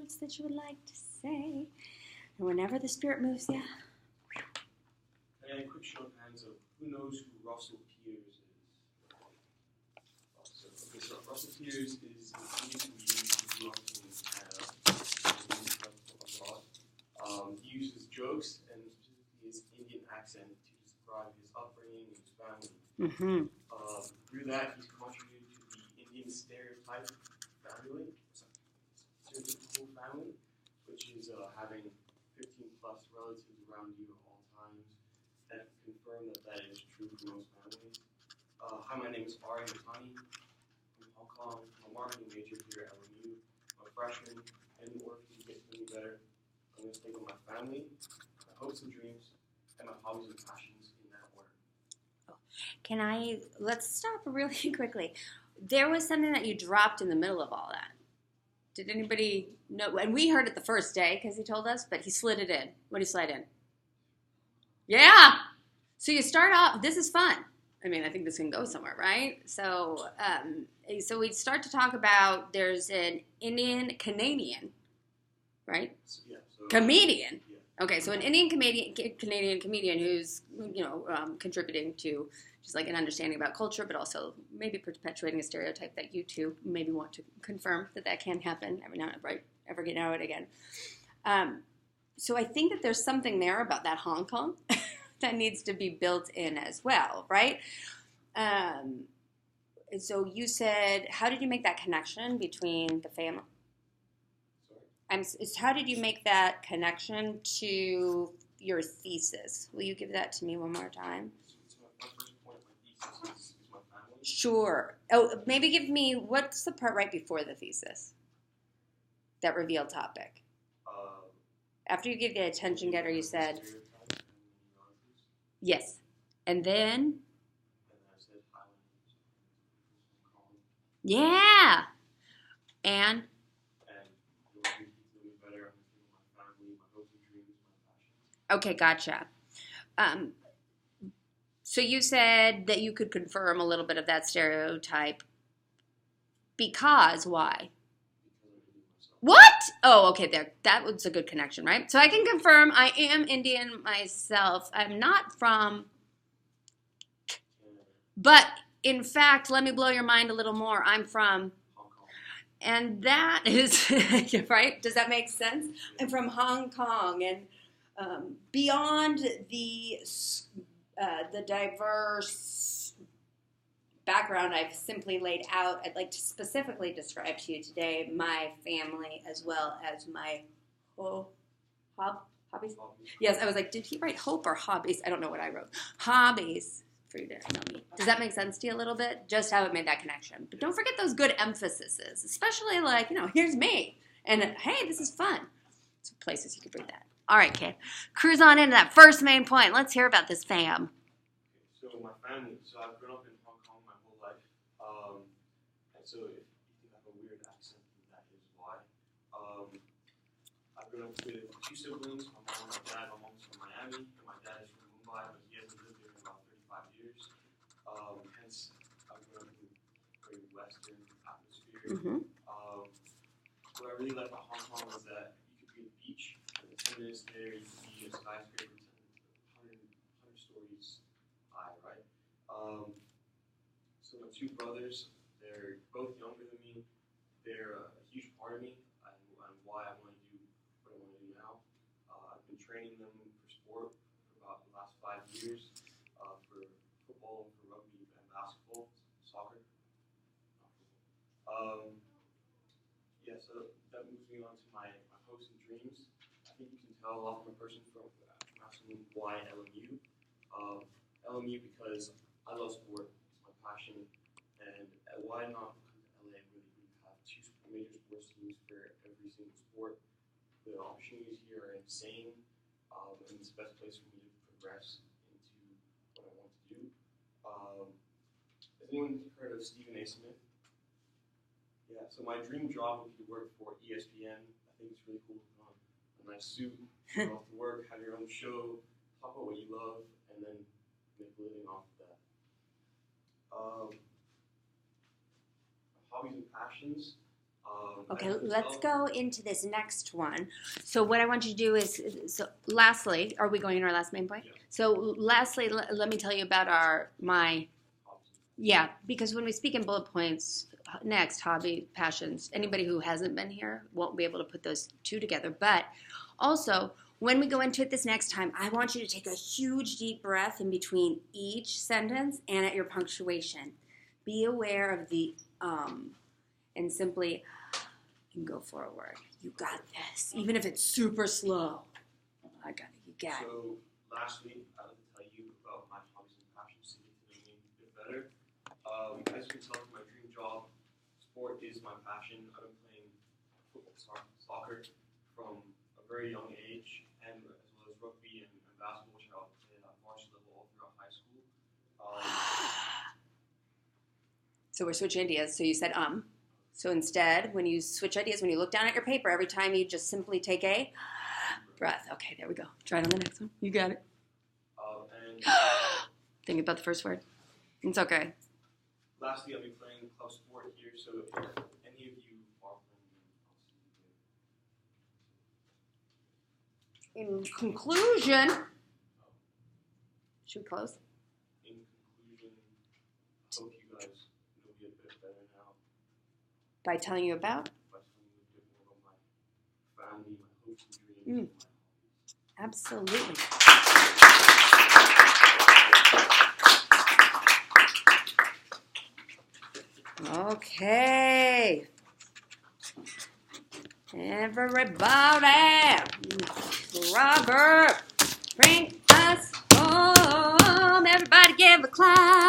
words that you would like to say. And whenever the Spirit moves you. And a quick show of hands of who knows who Russell Peters is. So Russell Peters is an Indian comedian who grew up in Canada abroad. He uses jokes and specifically his Indian accent to describe his upbringing and his family. Mm-hmm. Through that, he's contributed to the Indian stereotypical family, which is having 15 plus relatives around you at all times. That confirm that is true for most families. Hi, my name is Ari Matani from Hong Kong. I'm a marketing major here at LMU. I'm a freshman, and in order for you to get to know me better, I'm going to think of my family, my hopes and dreams, and my hobbies and passions in that order. Let's stop really quickly. There was something that you dropped in the middle of all that. Did anybody know? And we heard it the first day because he told us, but he slid it in. What did he slide in? Yeah. So you start off, this is fun. I mean, I think this can go somewhere, right? So we start to talk about there's an Indian Canadian, right? Yeah, comedian. Yeah. Okay, so an Indian Canadian comedian who's, contributing to just like an understanding about culture, but also maybe perpetuating a stereotype that you two maybe want to confirm that can happen every now and again. So I think that there's something there about that Hong Kong that needs to be built in as well, right? So you said, how did you make that connection between the family? How did you make that connection to your thesis? Will you give that to me one more time? So my first point, my thesis is my family. Sure. Oh, maybe give me, what's the part right before the thesis? That revealed topic. After you give the attention getter, you said, yes. And then? Yeah. And? Okay, gotcha. So you said that you could confirm a little bit of that stereotype because why? What? Oh, okay, there. That was a good connection, right? So I can confirm I am Indian myself. I'm not from... But, in fact, let me blow your mind a little more. I'm from... Hong Kong. And that is... right? Does that make sense? I'm from Hong Kong. And beyond the diverse background I've simply laid out, I'd like to specifically describe to you today my family as well as my hobbies. Yes, I was like, did he write hope or hobbies? I don't know what I wrote. Hobbies for you to know me. Does that make sense to you a little bit? Just how it made that connection. But don't forget those good emphases, especially like, here's me. And hey, this is fun. So places you could bring that. All right, kid. Cruise on into that first main point. Let's hear about this fam. So my family. So I've grown up in Hong Kong my whole life. And so if you have a weird accent, that is why. I've grown up with two siblings, my mom and my dad. My mom's from Miami, and my dad is from Mumbai, but he hasn't lived there in about 35 years. Hence, I've grown up in a very Western atmosphere. Mm-hmm. What I really like about Hong Kong is that you could be at the beach, and in 10 minutes there, you could be a skyscraper 100 stories high, right? So my two brothers, they're both younger than me. They're a huge part of me and why I want to do what I want to do now. I've been training them for sport for about the last 5 years, for football, for rugby, and basketball, soccer. So that moves me on to my hopes and dreams. I think you can tell a lot from a person from asking me why LMU. LMU because I love sport, it's my passion, and why not come to LA where we have two major sports teams for every single sport. The opportunities here are insane, and it's the best place for me to progress into what I want to do. Has anyone heard of Stephen A. Smith? Yeah, so my dream job would be to work for ESPN. I think it's really cool to put on a nice suit, go off to work, have your own show, talk about what you love, and then make a living off of that. Hobbies and passions. Okay, as you can let's tell- go into this next one. So what I want you to do is, so lastly, are we going in our last main point? Yeah. So lastly, let me tell you about yeah, because when we speak in bullet points, next, hobby, passions, anybody who hasn't been here won't be able to put those two together. But also, when we go into it this next time, I want you to take a huge deep breath in between each sentence and at your punctuation. Be aware of the and simply and go forward. You got this. Even if it's super slow. I got it. You got it. So, lastly, I'd like to tell you about my hobbies and passions to get to know me a bit better. As you can tell from my dream job, sport is my passion. I've been playing football, soccer from a very young age, and as well as rugby and basketball, which I played at varsity level all throughout high school. So we're switching ideas. So you said So instead, when you switch ideas, when you look down at your paper, every time you just simply take a breath. Okay, there we go. Try it on the next one. You got it. And Think about the first word. It's okay. lastly, I'll be playing club sport here, so if any of you are playing, In conclusion, should we close? in conclusion, I hope you guys know me a bit better now By telling you about? by telling you a bit more about my family, my hopes and dreams, and my hobbies. Absolutely. Okay. Everybody, Robert, bring us home. Everybody give a clap.